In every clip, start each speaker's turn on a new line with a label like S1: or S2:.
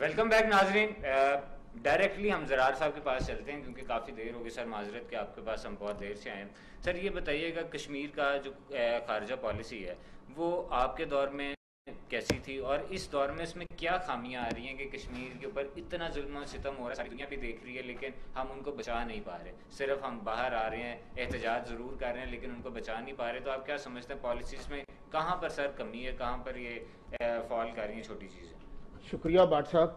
S1: Welcome back ناظرین. Directly ہم زرار صاحب کے پاس چلتے ہیں کیونکہ کافی دیر ہو گئی سر. معذرت کہ آپ کے پاس ہم بہت دیر سے آئے ہیں. سر یہ بتائیے گا کشمیر کا جو خارجہ پالیسی ہے وہ آپ کے دور میں کیسی تھی اور اس دور میں اس میں کیا خامیاں آ رہی ہیں کہ کشمیر کے اوپر اتنا ظلم و ستم ہو رہا ہے, ساری دنیا بھی دیکھ رہی ہے لیکن ہم ان کو بچا نہیں پا رہے. صرف ہم باہر آ رہے ہیں, احتجاج ضرور کر رہے ہیں لیکن ان کو بچا نہیں پا رہے. تو آپ کیا سمجھتے ہیں پالیسیز میں کہاں پر سر کمی ہے, کہاں پر یہ فال کر رہی ہیں چھوٹی چیزیں؟
S2: شکریہ بٹ صاحب.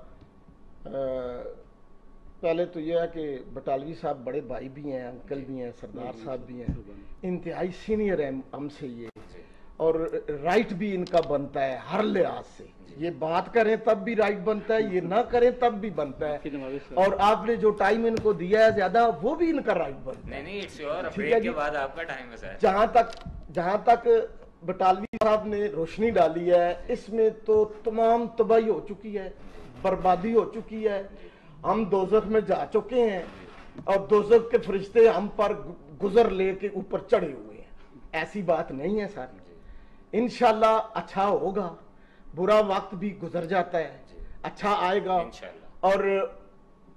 S2: پہلے تو یہ ہے کہ بٹالوی صاحب بڑے بھائی بھی ہیں, انکل بھی ہیں, سردار صاحب بھی ہیں, انتہائی سینئر ہیں ہم سے یہ, اور رائٹ بھی ان کا بنتا ہے ہر لحاظ سے. یہ بات کریں تب بھی رائٹ بنتا ہے, یہ نہ کریں تب بھی بنتا ہے. اور آپ نے جو ٹائم ان کو دیا ہے زیادہ وہ بھی ان کا رائٹ بنتا ہے.
S1: نہیں اٹس یور, بریک کے بعد آپ کا ٹائم ہے.
S2: جہاں تک بٹالوی صاحب نے روشنی ڈالی ہے اس میں تو تمام تباہی ہو چکی ہے, بربادی ہو چکی ہے. ہم دوزخ میں جا چکے ہیں اور دوزخ کے فرشتے ہم پر گزر لے کے اوپر چڑھے ہوئے ہیں. ایسی بات نہیں ہے سر, انشاءاللہ اچھا ہوگا. برا وقت بھی گزر جاتا ہے, اچھا آئے گا اور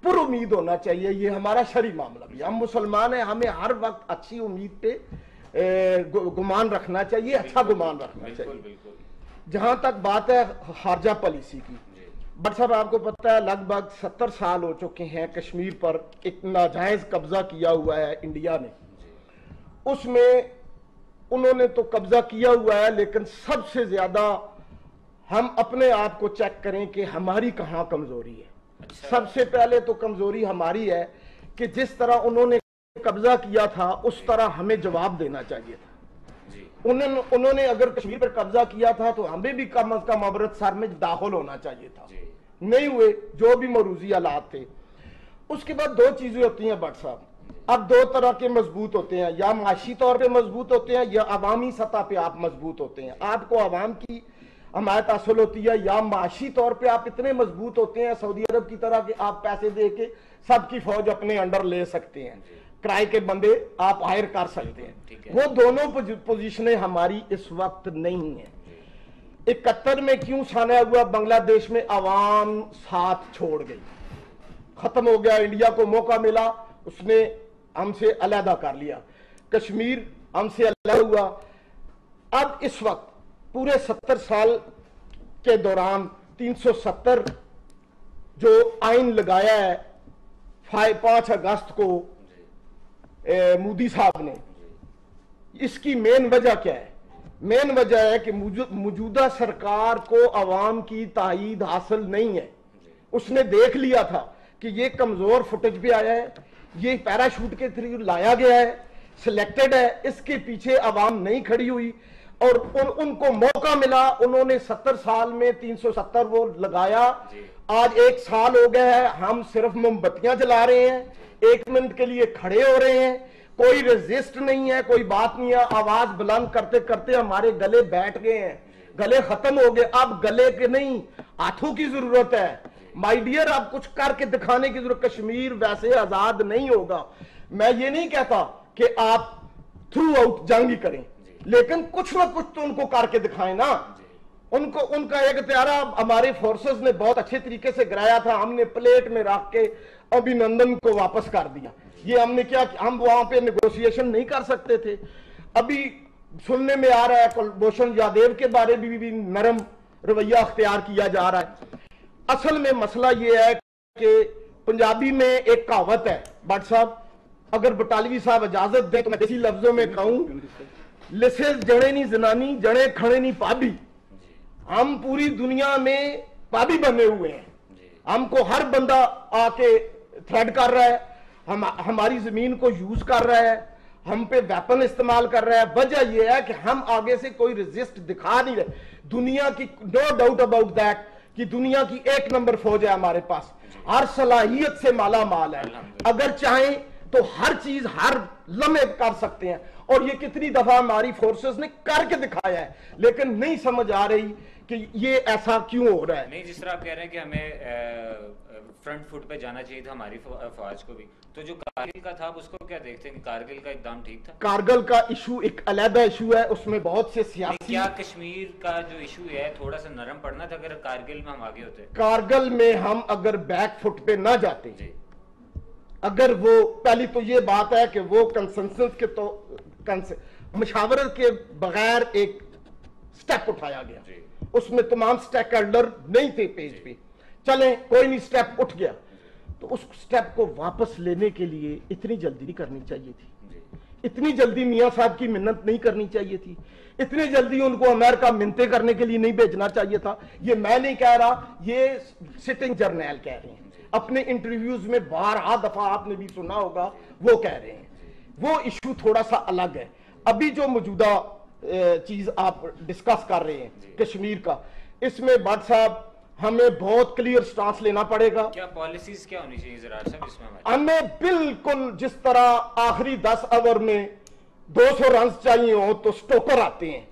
S2: پر امید ہونا چاہیے. یہ ہمارا شرعی معاملہ بھی, ہم مسلمان ہیں, ہمیں ہر وقت اچھی امید پہ گمان رکھنا چاہیے, اچھا گمان رکھنا چاہیے. جہاں تک بات ہے خارجہ پالیسی کی, بٹ صاحب آپ کو پتہ ہے لگ بھگ 70 سال ہو چکے ہیں کشمیر پر ایک ناجائز قبضہ کیا ہوا ہے انڈیا نے. اس میں انہوں نے تو قبضہ کیا ہوا ہے لیکن سب سے زیادہ ہم اپنے آپ کو چیک کریں کہ ہماری کہاں کمزوری ہے. سب سے پہلے تو کمزوری ہماری ہے کہ جس طرح انہوں نے قبضہ کیا تھا اس طرح ہمیں جواب دینا چاہیے تھا. انہوں نے اگر کشمیر پر قبضہ کیا تھا تو ہمیں بھی کم از کم امرتسر میں داخل ہونا چاہیے تھا. نہیں ہوئے, جو بھی مروزی حالات تھے. اس کے بعد دو چیزیں ہوتی ہیں بٹ صاحب, اب دو طرح کے مضبوط ہوتے ہیں, یا معاشی طور پہ مضبوط ہوتے ہیں یا عوامی سطح پہ آپ مضبوط ہوتے ہیں. آپ کو عوام کی حمایت حاصل ہوتی ہے, یا معاشی طور پہ آپ اتنے مضبوط ہوتے ہیں سعودی عرب کی طرح کہ آپ پیسے دے کے سب کی فوج اپنے انڈر لے سکتے ہیں, کرائے کے بندے آپ ہائر کر سکتے ہیں. وہ دونوں پوزیشنیں ہماری اس وقت نہیں ہیں. 71 میں کیوں سانحہ ہوا, بنگلہ دیش میں عوام ساتھ چھوڑ گئی, ختم ہو گیا. انڈیا کو موقع ملا, اس نے ہم سے علیحدہ کر لیا. کشمیر ہم سے علیحدہ ہوا. اب اس وقت پورے 70 سال کے دوران 370 جو آئین لگایا ہے 5 اگست کو مودی صاحب نے, اس کی مین وجہ کیا ہے؟ مین وجہ ہے کہ موجودہ سرکار کو عوام کی تائید حاصل نہیں ہے. اس نے دیکھ لیا تھا کہ یہ کمزور فوٹیج پہ آیا ہے, یہ پیراشوٹ کے تھرو لایا گیا ہے, سلیکٹڈ ہے, اس کے پیچھے عوام نہیں کھڑی ہوئی اور ان کو موقع ملا. انہوں نے 70 سال میں 370 وہ لگایا. آج 1 سال ہو گیا ہے, ہم صرف موم بتیاں جلا رہے ہیں, 1 منٹ کے لیے کھڑے ہو رہے ہیں, کوئی ریزسٹ نہیں ہے, کوئی بات نہیں ہے. آواز بلند کرتے کرتے ہمارے گلے بیٹھ گئے ہیں, گلے ختم ہو گئے. اب گلے کے نہیں ہاتھوں کی ضرورت ہے. مائی ڈیئر, اب کچھ کر کے دکھانے کی ضرورت. کشمیر ویسے آزاد نہیں ہوگا. میں یہ نہیں کہتا کہ آپ تھرو آؤٹ جنگ ہی کریں, لیکن کچھ نہ کچھ تو ان کو کر کے دکھائیں نا. ان کا ایک پیارا ہمارے فورسز نے بہت اچھے طریقے سے گرایا تھا, ہم نے پلیٹ میں رکھ کے ابھی نندن کو واپس کر دیا. یہ ہم نے کیا, ہم وہاں پہ نیگوشیشن نہیں کر سکتے تھے. ابھی سننے میں آ رہا ہے کلبھوشن یادیو کے بارے میں بھی نرم رویہ اختیار کیا جا رہا ہے. اصل میں مسئلہ یہ ہے کہ پنجابی میں ایک کہاوت ہے بٹ صاحب, اگر بٹالوی صاحب اجازت دیں تو میں دیسی لفظوں میں کہوں, لسے جڑے نہیں زنانی جڑے کھڑے نہیں پابی. ہم پوری دنیا میں پابی بنے ہوئے ہیں. ہم کو ہر بندہ آ کے تھریڈ کر رہا ہے, ہماری زمین کو یوز کر رہا ہے, ہم پہ ویپن استعمال کر رہا ہے. وجہ یہ ہے کہ ہم آگے سے کوئی ریزسٹ دکھا نہیں رہے. دنیا کی نو ڈاؤٹ اباؤٹ دیٹ کہ دنیا کی 1 نمبر فوج ہے ہمارے پاس, ہر صلاحیت سے مالا مال ہے. اگر چاہیں تو ہر چیز ہر لمحے کر سکتے ہیں, اور یہ کتنی دفعہ ہماری فورسز نے کر کے دکھایا ہے. لیکن نہیں سمجھ آ رہی کہ یہ ایسا کیوں ہو رہا ہے.
S1: نہیں جس طرح آپ کہہ رہے ہیں کہ ہمیں فرنٹ فٹ پہ جانا چاہیے تھا ہماری فوج کو بھی, تو جو کارگل کا تھا اس کو کیا دیکھتے ہیں کہ کارگل کا اقدام ٹھیک تھا؟
S2: کارگل کا ایشو ایک علیحدہ ایشو ہے, اس میں بہت سے سیاسی,
S1: کیا کشمیر کا جو ایشو ہے تھوڑا سا نرم پڑنا تھا اگر کارگل میں ہم آگے ہوتے؟
S2: کارگل میں ہم اگر بیک فٹ پہ نہ جاتے, اگر وہ پہلی تو یہ بات ہے کہ وہ کنسنسس کے تو مشاورت کے بغیر ایک سٹیپ اٹھایا گیا, اس میں تمام سٹیک ہولڈر نہیں تھے پیج پہ, چلیں کوئی نہیں سٹیپ اٹھ گیا, تو اس سٹیپ کو واپس لینے کے لیے اتنی جلدی نہیں کرنی چاہیے تھی, اتنی جلدی میاں صاحب کی منت نہیں کرنی چاہیے تھی, اتنی جلدی ان کو امریکہ منتیں کرنے کے لیے نہیں بھیجنا چاہیے تھا. یہ میں نہیں کہہ رہا, یہ سٹنگ جرنیل کہہ رہے ہیں اپنے انٹرویوز میں, بارہا دفعہ آپ نے بھی سنا ہوگا وہ کہہ رہے ہیں. وہ ایشو تھوڑا سا الگ ہے. ابھی جو موجودہ چیز آپ ڈسکس کر رہے ہیں کشمیر کا, اس میں بٹ صاحب ہمیں بہت کلیئر سٹانس لینا پڑے گا.
S1: کیا پالیسیز کیا ہونی چاہیے زراعت صاحب اس میں؟
S2: ہمیں بالکل جس طرح آخری 10 اوور میں 200 رنز چاہیے ہوں تو سٹوکر آتے ہیں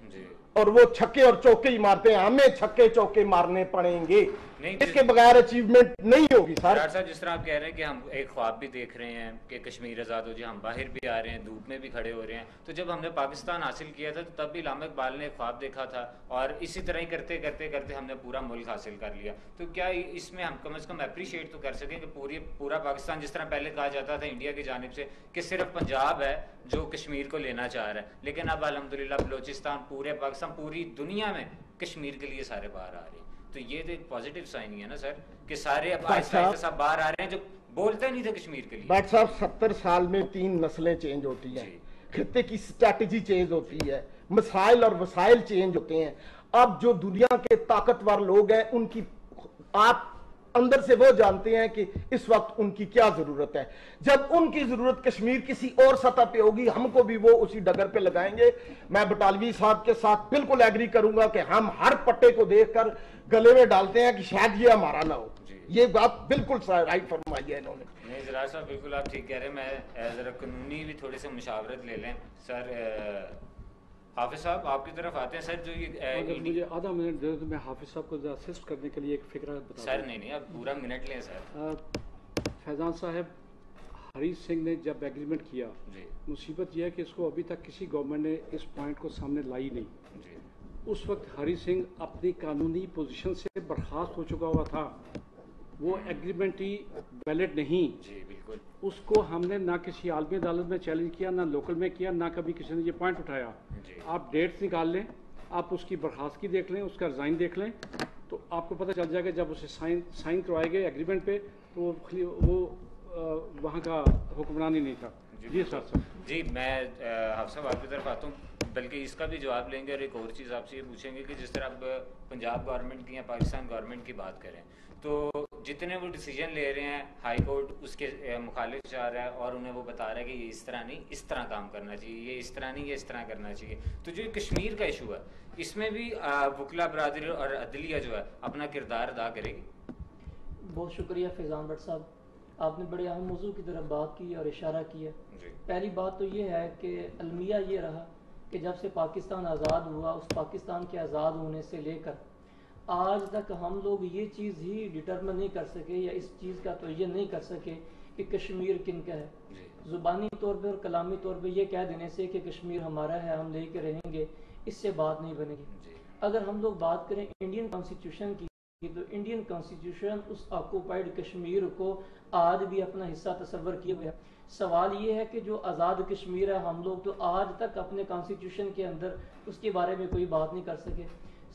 S2: اور وہ چھکے اور چوکے ہی مارتے ہیں, ہمیں چھکے چوکے مارنے پڑیں گے, اس کے بغیر اچیومنٹ نہیں ہوگی. سر
S1: صاحب جس طرح آپ کہہ رہے ہیں کہ ہم ایک خواب بھی دیکھ رہے ہیں کہ کشمیر آزاد ہو جائے, ہم باہر بھی آ رہے ہیں, دھوپ میں بھی کھڑے ہو رہے ہیں, تو جب ہم نے پاکستان حاصل کیا تھا تو تب بھی علامہ اقبال نے ایک خواب دیکھا تھا اور اسی طرح ہی کرتے کرتے کرتے ہم نے پورا ملک حاصل کر لیا. تو کیا اس میں ہم کم از کم اپریشیٹ تو کر سکیں کہ پورا پاکستان, جس طرح پہلے کہا جاتا تھا انڈیا کی جانب سے کہ صرف پنجاب ہے جو کشمیر کو لینا چاہ رہا ہے, لیکن اب الحمدللہ بلوچستان, پورے پاکستان, پوری دنیا میں کشمیر کے لیے سارے باہر آ رہے ہیں. تو یہ تو ایک پازیٹیو سائن ہی ہے نا سر کہ سارے اب آہستہ آہستہ سب باہر آ رہے ہیں جو بولتے نہیں تھے کشمیر کے لیے.
S2: بٹ صاحب 70 سال میں 3 نسلیں چینج ہوتی ہیں, خطے کی سٹریٹجی چینج ہوتی ہے, مسائل اور وسائل چینج ہوتے ہیں. اب جو دنیا کے طاقتور لوگ ہیں ان کی آپ اندر سے وہ جانتے ہیں کہ اس وقت ان کی کیا ضرورت ہے. جب ان کی ضرورت کشمیر کسی اور سطح پہ ہوگی, ہم کو بھی وہ اسی ڈگر پہ لگائیں گے. میں بٹالوی صاحب کے ساتھ بالکل ایگری کروں گا کہ ہم ہر پٹے کو دیکھ کر گلے میں ڈالتے ہیں کہ شاید یہ ہمارا نہ ہو. یہ بات بالکل رائٹ فرمائی ہے انہوں نے.
S1: نہیں زراعت صاحب بالکل آپ ٹھیک کہہ رہے ہیں. میں ذرا قانونی بھی تھوڑے سے مشاورت لے لیں. سر حافظ صاحب آپ کی طرف آتے ہیں. سر جو یہ
S3: مجھے آدھا منٹ دے دو, میں حافظ صاحب کو اسسٹ کرنے کے لیے ایک فکرہ بتا.
S1: سر نہیں آپ پورا منٹ لیں. سر
S3: فیضان صاحب, ہری سنگھ نے جب ایگریمنٹ کیا, مصیبت یہ ہے کہ اس کو ابھی تک کسی گورنمنٹ نے اس پوائنٹ کو سامنے لائی نہیں. اس وقت ہری سنگھ اپنی قانونی پوزیشن سے برخاست ہو چکا ہوا تھا, وہ ایگریمنٹ ہی ویلڈ نہیں.
S1: جی بالکل.
S3: اس کو ہم نے نہ کسی عالمی عدالت میں چیلنج کیا, نہ لوکل میں کیا, نہ کبھی کسی نے یہ پوائنٹ اٹھایا. آپ ڈیٹس نکال لیں, آپ اس کی برخاستگی دیکھ لیں, اس کا ریزائن دیکھ لیں, تو آپ کو پتہ چل جائے گا. جب اسے سائن کروائے گئے ایگریمنٹ پہ تو وہ وہاں کا حکمران ہی نہیں تھا. جی سر.
S1: جی میں حافظ صاحب آپ کی طرف آتا ہوں, بلکہ اس کا بھی جواب لیں گے. اور ایک اور چیز آپ سے یہ پوچھیں گے کہ جس طرح اب پنجاب گورنمنٹ کی یا پاکستان گورنمنٹ کی بات کریں تو جتنے وہ ڈیسیجن لے رہے ہیں ہائی کورٹ اس کے مخالف جا رہا ہے اور انہیں وہ بتا رہا ہے کہ یہ اس طرح نہیں, اس طرح کام کرنا چاہیے, یہ اس طرح نہیں, یہ اس طرح کرنا چاہیے. تو جو کشمیر کا ایشو ہے اس میں بھی وکلا برادری اور عدلیہ جو ہے اپنا کردار ادا کرے گی.
S4: بہت شکریہ فیضان بٹ صاحب, آپ نے بڑے اہم موضوع کی طرف بات کی اور اشارہ کیا. پہلی بات تو یہ ہے کہ المیہ یہ رہا کہ جب سے پاکستان آزاد ہوا, اس پاکستان کے آزاد ہونے سے لے کر آج تک ہم لوگ یہ چیز ہی ڈٹرمن نہیں کر سکے یا اس چیز کا تعین نہیں کر سکے کہ کشمیر کن کا ہے. زبانی طور پہ اور کلامی طور پہ یہ کہہ دینے سے کہ کشمیر ہمارا ہے, ہم لے کے رہیں گے, اس سے بات نہیں بنے گی. اگر ہم لوگ بات کریں انڈین کانسٹیٹیوشن کی تو انڈین کانسٹیٹیوشن اس آکوپائڈ کشمیر کو آج بھی اپنا حصہ تصور کیے ہوئے ہے. سوال یہ ہے کہ جو آزاد کشمیر ہے, ہم لوگ تو آج تک اپنے کانسٹیٹیوشن کے اندر اس کے بارے میں کوئی بات نہیں کر سکے.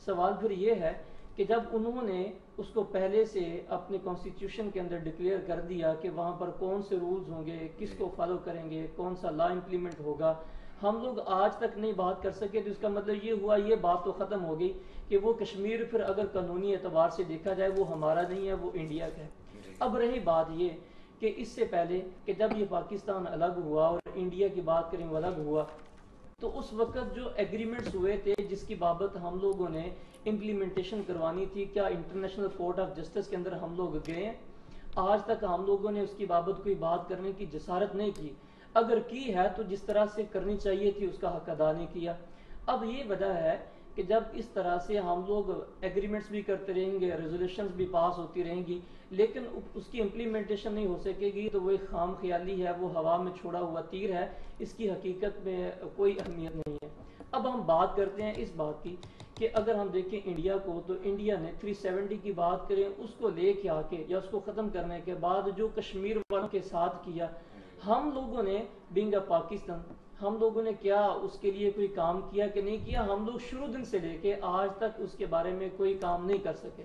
S4: سوال پھر یہ ہے کہ جب انہوں نے اس کو پہلے سے اپنے کانسٹیٹیوشن کے اندر ڈکلیئر کر دیا کہ وہاں پر کون سے رولز ہوں گے, کس کو فالو کریں گے, کون سا لا امپلیمنٹ ہوگا, ہم لوگ آج تک نہیں بات کر سکے, تو اس کا مطلب یہ ہوا یہ بات تو ختم ہو گئی کہ وہ کشمیر پھر اگر قانونی اعتبار سے دیکھا جائے وہ ہمارا نہیں ہے, وہ انڈیا کا ہے. اب رہی بات یہ کہ اس سے پہلے کہ جب یہ پاکستان الگ ہوا اور انڈیا کی بات کریں وہ الگ ہوا, تو اس وقت جو ایگریمنٹس ہوئے تھے جس کی بابت ہم لوگوں نے امپلیمنٹیشن کروانی تھی, کیا انٹرنیشنل کورٹ آف جسٹس کے اندر ہم لوگ گئے ہیں؟ آج تک ہم لوگوں نے اس کی بابت کوئی بات کرنے کی جسارت نہیں کی. اگر کی ہے تو جس طرح سے کرنی چاہیے تھی اس کا حق ادا نہیں کیا. اب یہ وجہ ہے کہ جب اس طرح سے ہم لوگ ایگریمنٹس بھی کرتے رہیں گے، ریزولوشنز بھی پاس ہوتی رہیں گی، لیکن اس کی امپلیمنٹیشن نہیں ہو سکے گی، تو وہ ایک خام خیالی ہے، وہ ہوا میں چھوڑا ہوا تیر ہے، اس کی حقیقت میں کوئی اہمیت نہیں ہے۔ اب ہم بات کرتے ہیں اس بات کی کہ اگر ہم دیکھیں انڈیا کو، تو انڈیا نے 370 کی بات کریں، اس کو لے کے آ کے یا اس کو ختم کرنے کے بعد جو کشمیر والوں کے ساتھ کیا، ہم لوگوں نے بینگ اے پاکستان، ہم لوگوں نے کیا اس کے لیے کوئی کام کیا کہ نہیں کیا؟ ہم لوگ شروع دن سے لے کے آج تک اس کے بارے میں کوئی کام نہیں کر سکے۔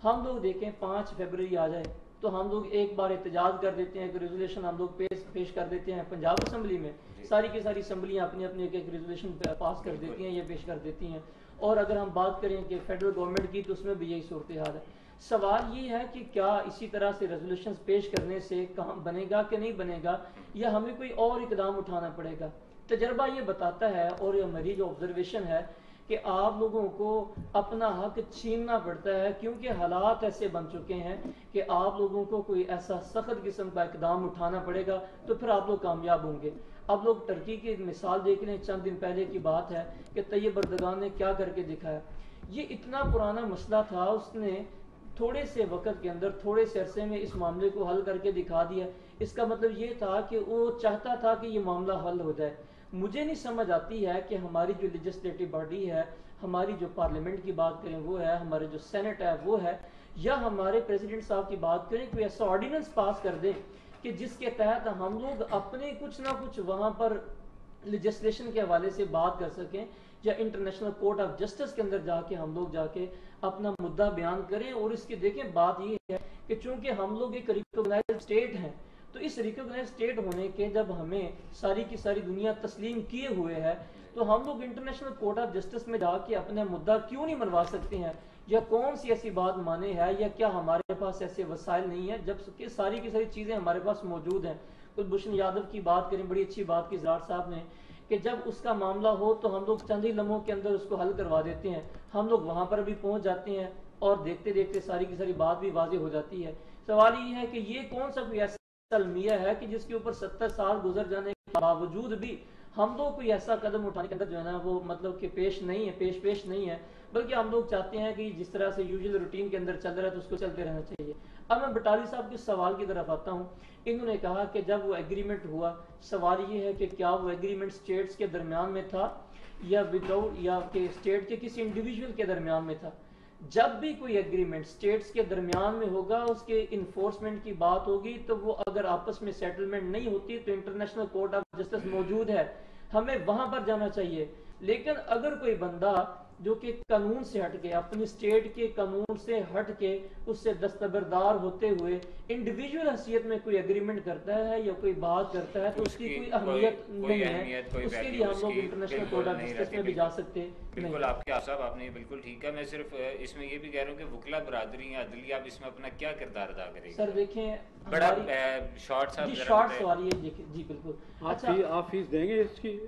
S4: ہم لوگ دیکھیں 5 فروری آ جائے تو ہم لوگ ایک بار احتجاج کر دیتے ہیں کہ ریزولوشن ہم لوگ پیش کر دیتے ہیں پنجاب اسمبلی میں، ساری کی ساری اسمبلیاں اپنی اپنی ایک ریزولوشن پاس کر دیتی ہیں یا پیش کر دیتی ہیں۔ اور اگر ہم بات کریں کہ فیڈرل گورنمنٹ کی، تو اس میں بھی یہی صورتحال ہے۔ سوال یہ ہے کہ کیا اسی طرح سے ریزولوشنز پیش کرنے سے کام بنے گا کہ نہیں بنے گا، یا ہمیں کوئی اور اقدام اٹھانا پڑے گا؟ تجربہ یہ بتاتا ہے، اور یہ میری جو آبزرویشن ہے، کہ آپ لوگوں کو اپنا حق چھیننا پڑتا ہے، کیونکہ حالات ایسے بن چکے ہیں کہ آپ لوگوں کو کوئی ایسا سخت قسم کا اقدام اٹھانا پڑے گا، تو پھر آپ لوگ کامیاب ہوں گے۔ اب لوگ ترکی کی مثال دیکھ لیں، چند دن پہلے کی بات ہے کہ طیب اردگان نے کیا کر کے دکھایا۔ یہ اتنا پرانا مسئلہ تھا، اس نے تھوڑے سے وقت کے اندر، تھوڑے سے عرصے میں اس معاملے کو حل کر کے دکھا دیا۔ اس کا مطلب یہ تھا کہ وہ چاہتا تھا کہ یہ معاملہ حل ہو جائے۔ مجھے نہیں سمجھ آتی ہے کہ ہماری جو لیجسلیٹو باڈی ہے، ہماری جو پارلیمنٹ کی بات کریں وہ ہے، ہمارے جو سینٹ ہے وہ ہے، یا ہمارے پریزیڈنٹ صاحب کی بات کریں، کوئی ایسا آرڈیننس پاس کر دیں کہ جس کے تحت ہم لوگ اپنے کچھ نہ کچھ وہاں پر لیجسلیشن کے حوالے سے بات کر سکیں، یا انٹرنیشنل کورٹ آف جسٹس کے اندر جا کے ہم لوگ جا کے اپنا مدعا بیان کریں۔ اور اس کی دیکھیں بات یہ ہے کہ چونکہ ہم لوگ ایک ریکگنائزڈ اسٹیٹ ہیں، تو اس ریکگنائزڈ اسٹیٹ ہونے کے جب ہمیں ساری کی ساری دنیا تسلیم کیے ہوئے ہے، تو ہم لوگ انٹرنیشنل کورٹ آف جسٹس میں جا کے اپنا مدعا کیوں نہیں منوا سکتے ہیں؟ یا کون سی ایسی بات مانے ہے، یا کیا ہمارے پاس ایسے وسائل نہیں ہیں، جب کہ ساری کی ساری چیزیں ہمارے پاس موجود ہیں؟ کلبھوشن یادو کی بات کریں، بڑی اچھی بات کی زراعت صاحب نے، کہ جب اس کا معاملہ ہو تو ہم لوگ چند ہی لمحوں کے اندر اس کو حل کروا دیتے ہیں، ہم لوگ وہاں پر بھی پہنچ جاتے ہیں اور دیکھتے دیکھتے ساری کی ساری بات بھی واضح ہو جاتی ہے۔ سوال یہ ہے کہ یہ کون سا کوئی ایسا المیہ ہے کہ جس کے اوپر 70 سال گزر جانے کے باوجود بھی ہم لوگ کوئی ایسا قدم اٹھانے کے اندر جو ہے نا وہ مطلب کہ پیش نہیں ہے، بلکہ ہم لوگ چاہتے ہیں کہ جس طرح سے یوزل روٹین کے اندر چل رہا ہے تو اس کو چلتے رہنا چاہیے۔ اب میں بٹالی صاحب کے سوال کی طرف آتا ہوں۔ انہوں نے کہا کہ جب وہ ایگریمنٹ ہوا، سوال یہ ہے کہ کیا وہ ایگریمنٹ اسٹیٹس کے درمیان میں تھا یا وداؤٹ، یا کہ اسٹیٹ کے کسی انڈیویجول کے درمیان میں تھا؟ جب بھی کوئی ایگریمنٹ اسٹیٹس کے درمیان میں ہوگا، اس کے انفورسمنٹ کی بات ہوگی، تو وہ اگر آپس میں سیٹلمنٹ نہیں ہوتی تو انٹرنیشنل کورٹ آف جسٹس موجود ہے، ہمیں وہاں پر جانا چاہیے۔ لیکن اگر کوئی بندہ جو کہ قانون سے ہٹ کے، اپنی اسٹیٹ کے قانون سے ہٹ کے، اس سے دستبردار ہوتے ہوئے انڈیویجول حیثیت میں کوئی ایگریمنٹ کرتا ہے یا کوئی بات کرتا ہے، تو اس کی کوئی اہمیت نہیں ہے۔ اس کے لیے ہم لوگ انٹرنیشنل کورٹ آف جسٹس میں بھی جا سکتے ہیں۔
S1: بالکل آپ کے صاحب، آپ نے بالکل ٹھیک ہے۔ میں صرف اس میں یہ بھی کہہ رہا ہوں کہ وکلا برادری یا عدلیہ اب اس میں اپنا کیا کردار ادا کرے گی؟
S4: سر دیکھیں،
S1: بڑا شارٹ سا
S4: سوال یہ دیکھیں جی بالکل۔
S3: اچھا، آپ فیس دیں گے اس کی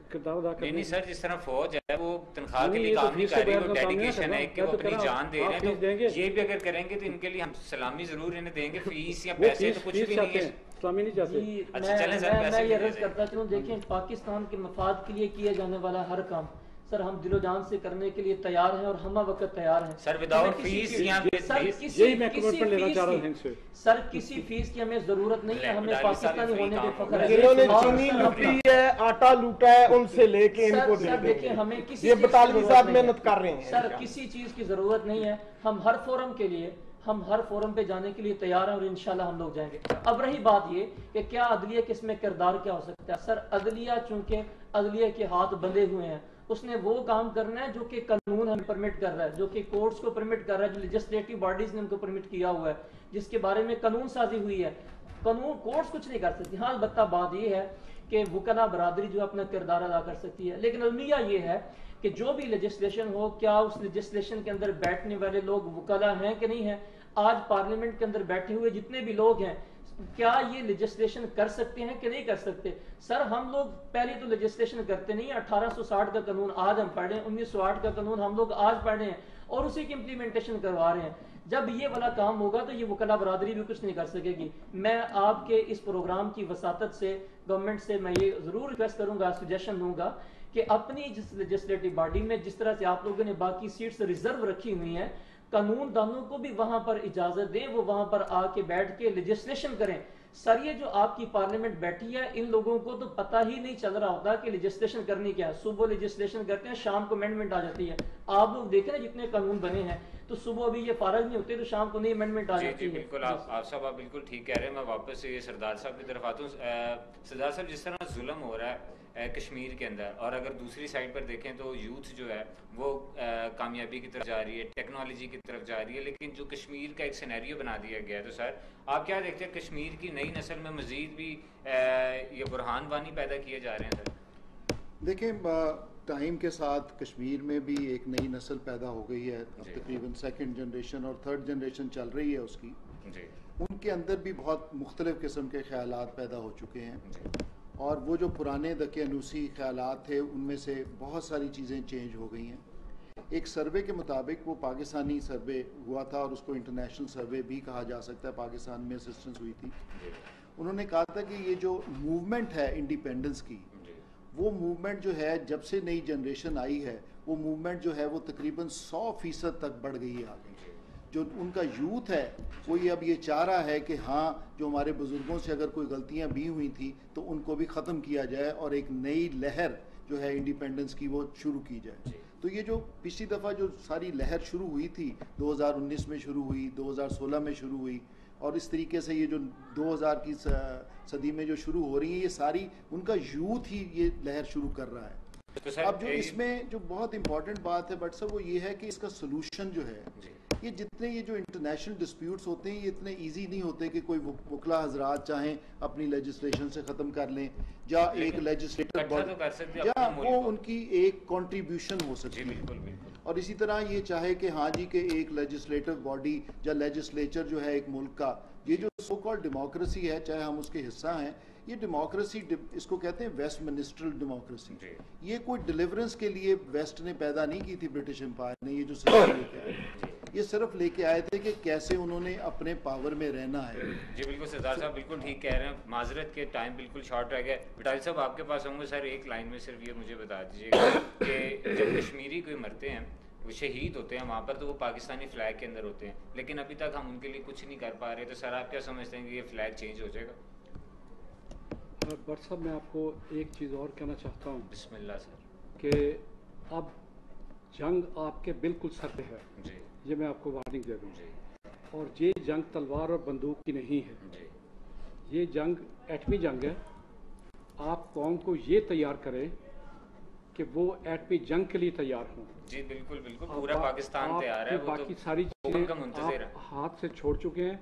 S3: کردار ادا کرنے؟
S1: نہیں سر، جس طرح فوج ہے وہ تنخواہ کے لیے کام نہیں کر رہی، وہ ڈیڈیکیشن ہے کہ وہ اپنی جان دے رہے ہیں، تو یہ بھی اگر کریں گے تو ان کے لیے ہم سلامی ضرور انہیں دیں گے۔ فیس یا پیسے تو کچھ بھی نہیں ہے،
S3: سلامی نہیں چاہتے۔
S1: اچھا چلیں سر،
S4: میں یہ عرض کرتا چلوں، دیکھیں پاکستان کے مفاد کے لیے کیا جانے والا ہر کام سر ہم دل و جان سے کرنے کے لیے تیار ہیں اور ہم وقت تیار ہیں
S1: سر۔ وداؤٹ فیس
S4: سر کسی فیس کی ہمیں ضرورت نہیں ہے، ہمیں پاکستانی ہونے پہ فخر ہے۔
S2: جنہوں نے چینی لوٹی ہے، آٹا لوٹا ہے، ان سے لے کے ان کو
S4: سر دیکھیں ہمیں کسی
S2: یہ بٹالوی صاحب محنت کر رہے ہیں
S4: سر، کسی چیز کی ضرورت نہیں ہے۔ ہم ہر فورم پہ جانے کے لیے تیار ہیں اور انشاءاللہ ہم لوگ جائیں گے۔ اب رہی بات یہ کہ کیا عدلیہ کے اس میں کردار کیا ہو سکتا ہے؟ سر عدلیہ چونکہ عدلیہ کے ہاتھ بندھے ہوئے ہیں، اس نے وہ کام کرنا ہے جو کہ قانون ہمیں پرمٹ کر رہا ہے، جو کہ کورٹس کو پرمٹ کر رہا ہے، جو لیجسلیٹو باڈیز نے ان کو پرمٹ کیا ہوا ہے، جس کے بارے میں قانون سازی ہوئی ہے۔ قانون کورٹس کچھ نہیں کر سکتی۔ ہاں البتہ بات یہ ہے کہ وکلا برادری جو اپنا کردار ادا کر سکتی ہے، لیکن المیہ یہ ہے کہ جو بھی لیجسلیشن ہو، کیا اس لیجسلیشن کے اندر بیٹھنے والے لوگ وکلا ہیں کہ نہیں ہیں؟ آج پارلیمنٹ کے اندر بیٹھے ہوئے جتنے بھی لوگ ہیں، کیا یہ لیجسلیشن کر سکتے ہیں کہ نہیں کر سکتے؟ سر ہم لوگ پہلے تو لیجسلیشن کرتے نہیں ہیں۔ 1860 کا قانون آج ہم پڑھ رہے ہیں، 1908 کا قانون ہم لوگ آج پڑھ رہے ہیں اور اسی کی امپلیمنٹیشن کروا رہے ہیں۔ جب یہ والا کام ہوگا تو یہ وکلا برادری بھی کچھ نہیں کر سکے گی۔ میں آپ کے اس پروگرام کی وساطت سے گورنمنٹ سے میں یہ ضرور ریکویسٹ کروں گا، سجیشن دوں گا کہ اپنی جس لیجسلیٹو باڈی میں جس طرح سے آپ لوگوں نے باقی سیٹس ریزرو رکھی ہوئی ہیں، قانون دانوں کو بھی وہاں پر اجازت دیں، وہ وہاں پر آ کے بیٹھ کے لیجسلیشن کریں. سر یہ جو آپ کی پارلیمنٹ بیٹھی ہے، ان لوگوں کو تو پتہ ہی نہیں چل رہا ہوتا کہ لیجسلیشن کرنی کیا ہے. صبح لیجسلیشن کرتے ہیں، شام کو امینڈمنٹ آ جاتی ہے. آپ لوگ دیکھیں نا جتنے قانون بنے ہیں، تو صبح ابھی یہ فارغ نہیں ہوتے تو شام کو نئی امینڈمنٹ آ جاتی ہے.
S1: جی بالکل، آپ صاحب آپ بالکل ٹھیک کہہ رہے ہیں. میں واپس سے یہ سردار صاحب کی طرف آتا ہوں. سردار صاحب، جس طرح ظلم ہو رہا ہے کشمیر کے اندر، اور اگر دوسری سائڈ پر دیکھیں تو یوتھ جو ہے وہ کامیابی کی طرف جا رہی ہے، ٹیکنالوجی کی طرف جا رہی ہے، لیکن جو کشمیر کا ایک سینیریو بنا دیا گیا ہے، تو سر آپ کیا دیکھتے ہیں کشمیر کی نئی نسل میں مزید بھی یہ برہان وانی پیدا کیے جا رہے ہیں؟ سر
S5: دیکھیں، ٹائم کے ساتھ کشمیر میں بھی ایک نئی نسل پیدا ہو گئی ہے. اب تقریباً سیکنڈ جنریشن اور تھرڈ جنریشن چل رہی ہے اس کی. ان کے اندر بھی بہت مختلف قسم کے خیالات پیدا ہو چکے ہیں، اور وہ جو پرانے دقیانوسی خیالات تھے ان میں سے بہت ساری چیزیں چینج ہو گئی ہیں. ایک سروے کے مطابق، وہ پاکستانی سروے ہوا تھا اور اس کو انٹرنیشنل سروے بھی کہا جا سکتا ہے، پاکستان میں اسسٹنس ہوئی تھی. انہوں نے کہا تھا کہ یہ جو موومنٹ ہے انڈیپینڈنس کی، وہ موومنٹ جو ہے جب سے نئی جنریشن آئی ہے، وہ موومنٹ جو ہے وہ تقریباً 100% تک بڑھ گئی ہے آگے. جو ان کا یوتھ ہے وہ یہ اب یہ چاہ رہا ہے کہ ہاں، جو ہمارے بزرگوں سے اگر کوئی غلطیاں بھی ہوئی تھیں تو ان کو بھی ختم کیا جائے، اور ایک نئی لہر جو ہے انڈیپینڈنس کی وہ شروع کی جائے. تو یہ جو پچھلی دفعہ جو ساری لہر شروع ہوئی تھی، 2019 میں شروع ہوئی، 2016 میں شروع ہوئی، اور اس طریقے سے یہ جو 2000 کی صدی میں جو شروع ہو رہی ہیں، یہ ساری ان کا یوتھ ہی یہ لہر شروع کر رہا ہے. اب جو اس میں جو بہت امپورٹنٹ بات ہے بٹ صاحب، وہ یہ ہے کہ اس کا سلوشن جو ہے، یہ جتنے یہ جو انٹرنیشنل ڈسپیوٹس ہوتے ہیں، یہ اتنے ایزی نہیں ہوتے کہ کوئی وکلا حضرات چاہیں اپنی لیجسلیشن سے ختم کر لیں، یا ایک لیجسلیٹر باڈی، یا وہ ان کی ایک کنٹریبیوشن ہو سکتی ہے. اور اسی طرح یہ چاہے کہ ہاں جی، کہ ایک لیجسلیٹو باڈی یا لیجسلیچر جو ہے ایک ملک کا، یہ جو سو کال ڈیموکریسی ہے، چاہے ہم اس کے حصہ ہیں، یہ ڈیموکریسی اس کو کہتے ہیں ویسٹ منسٹرل ڈیموکریسی. یہ کوئی ڈیلیورنس کے لیے ویسٹ نے پیدا نہیں کی تھی، برٹش امپائر نے. یہ جو سسٹم لے کے آئے، یہ صرف لے کے آئے تھے کہ کیسے انہوں نے اپنے پاور میں رہنا ہے.
S1: جی بالکل سردار صاحب بالکل ٹھیک کہہ رہے ہیں. معذرت کے ٹائم بالکل شارٹ رہ گیا. بٹالی صاحب آپ کے پاس ہوں گے. سر ایک لائن میں صرف یہ مجھے بتا دیجیے گا کہ جب کشمیری کوئی مرتے ہیں، وہ شہید ہوتے ہیں وہاں پر، تو وہ پاکستانی فلیگ کے اندر ہوتے ہیں، لیکن ابھی تک ہم ان کے لیے کچھ نہیں کر پا رہے. تو سر آپ کیا سمجھتے ہیں کہ یہ فلیگ چینج ہو جائے گا؟
S3: بٹ صاحب میں آپ کو ایک چیز اور کہنا چاہتا ہوں.
S1: بسم اللہ سر.
S3: کہ اب جنگ آپ کے بالکل سر پہ ہے.
S1: جی
S3: یہ میں آپ کو وارننگ دے دوں.
S1: جی.
S3: اور یہ جنگ تلوار اور بندوق کی نہیں ہے.
S1: جی.
S3: یہ جنگ ایٹمی جنگ ہے. آپ قوم کو یہ تیار کریں کہ وہ ایٹمی جنگ کے لیے تیار ہوں.
S1: جی بالکل بالکل، پورا پاکستان تیار ہے.
S3: باقی ساری چیزیں آپ ہاتھ سے چھوڑ چکے ہیں.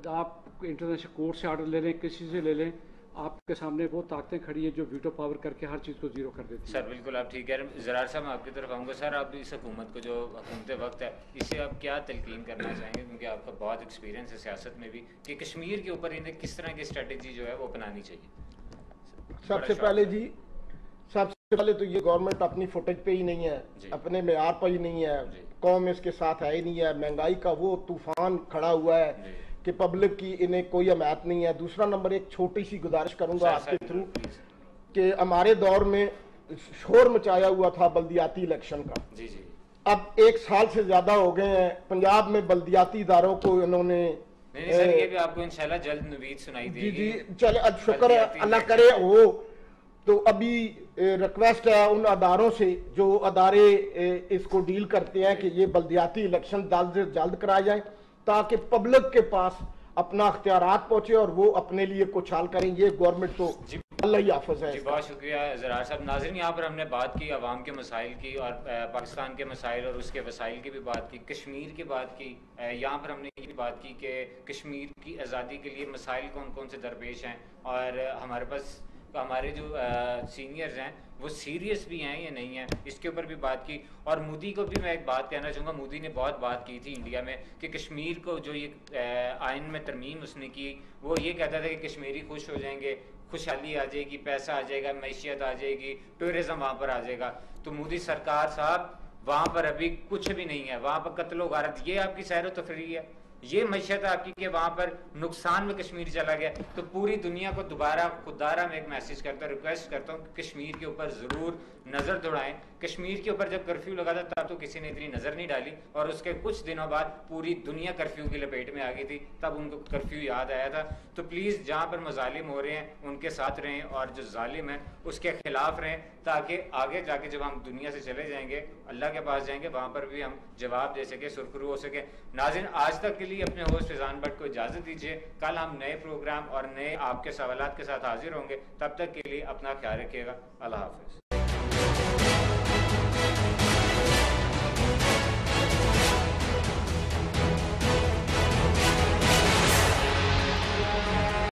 S3: آپ انٹرنیشنل کورٹ سے آرڈر لے لیں، کسی سے لے لیں، آپ کے سامنے وہ طاقتیں کھڑی ہیں جو ویٹو پاور کر کے ہر چیز کو زیرو کر دیتی ہیں.
S1: سر بالکل آپ ٹھیک کہہ رہے ہیں. زرار صاحب میں آپ کی طرف آؤں گا. سر آپ اس حکومت کو، جو حکومت وقت ہے، اسے آپ کیا تلقین کرنا چاہیں گے، کیونکہ آپ کا بہت ایکسپیرینس ہے سیاست میں بھی، کہ کشمیر کے اوپر انہیں کس طرح کی اسٹریٹجی جو ہے وہ اپنانی چاہیے؟
S2: سب سے پہلے تو یہ گورنمنٹ اپنی فوٹیج پہ ہی نہیں ہے، اپنے معیار پہ ہی نہیں ہے، قوم اس کے ساتھ ہے ہی نہیں ہے. مہنگائی کا وہ طوفان کھڑا ہوا ہے کہ پبلک کی انہیں کوئی حمایت نہیں ہے. دوسرا نمبر، ایک چھوٹی سی گزارش کروں گا آپ کے تھرو، کہ ہمارے دور میں شور مچایا ہوا تھا بلدیاتی الیکشن کا. اب 1 سال سے زیادہ ہو گئے ہیں، پنجاب میں بلدیاتی اداروں کو انہوں نے
S1: یہ بھی آپ کو انشاءاللہ جلد نوید سنائی دے گی.
S2: جی چلے، شکر ہے اللہ کرے ہو. تو ابھی ریکویسٹ ہے ان اداروں سے جو ادارے اس کو ڈیل کرتے ہیں کہ یہ بلدیاتی الیکشن جلد سے جلد کرائے جائیں، تاکہ پبلک کے پاس اپنا اختیارات پہنچے اور وہ اپنے لیے کچھ حل کریں. یہ گورنمنٹ تو اللہ ہی حافظ ہے.
S1: جی بہت شکریہ زرار صاحب. ناظرین، یہاں پر ہم نے بات کی عوام کے مسائل کی، اور پاکستان کے مسائل اور اس کے وسائل کی بھی بات کی، کشمیر کی بات کی. یہاں پر ہم نے یہ بات کی کہ کشمیر کی آزادی کے لیے مسائل کون کون سے درپیش ہیں، اور ہمارے پاس ہمارے جو سینئرز ہیں وہ سیریس بھی ہیں یا نہیں ہیں، اس کے اوپر بھی بات کی. اور مودی کو بھی میں ایک بات کہنا چاہوں گا. مودی نے بہت بات کی تھی انڈیا میں کہ کشمیر کو جو یہ آئین میں ترمیم اس نے کی، وہ یہ کہتا تھا کہ کشمیری خوش ہو جائیں گے، خوشحالی آ جائے گی، پیسہ آ جائے گا، معیشت آ جائے گی، ٹورزم وہاں پر آ جائے گا. تو مودی سرکار صاحب، وہاں پر ابھی کچھ بھی نہیں ہے، وہاں پر قتل و غارت. یہ آپ کی سیر و تفریح ہے؟ یہ معیشت آپ کی کہ وہاں پر نقصان میں کشمیر چلا گیا، تو پوری دنیا کو دوبارہ خوددارہ میں ایک میسج کرتا ہوں، ریکویسٹ کرتا ہوں کہ کشمیر کے اوپر ضرور نظر دوڑائیں. کشمیر کے اوپر جب کرفیو لگا تھا تب تو کسی نے اتنی نظر نہیں ڈالی، اور اس کے کچھ دنوں بعد پوری دنیا کرفیو کی لپیٹ میں آ گئی تھی، تب ان کو کرفیو یاد آیا تھا. تو پلیز جہاں پر مظالم ہو رہے ہیں ان کے ساتھ رہیں، اور جو ظالم ہیں اس کے خلاف رہیں، تاکہ آگے جا کے جب ہم دنیا سے چلے جائیں گے، اللہ کے پاس جائیں گے، وہاں پر بھی ہم جواب دے سکیں، سرخرو ہو سکیں. ناظرین، آج تک کے لیے اپنے ہوسٹ فیضان بٹ کو اجازت دیجیے. کل ہم نئے پروگرام اور نئے آپ کے سوالات کے ساتھ حاضر ہوں گے. تب تک کے لیے اپنا خیال رکھیے گا. اللہ حافظ.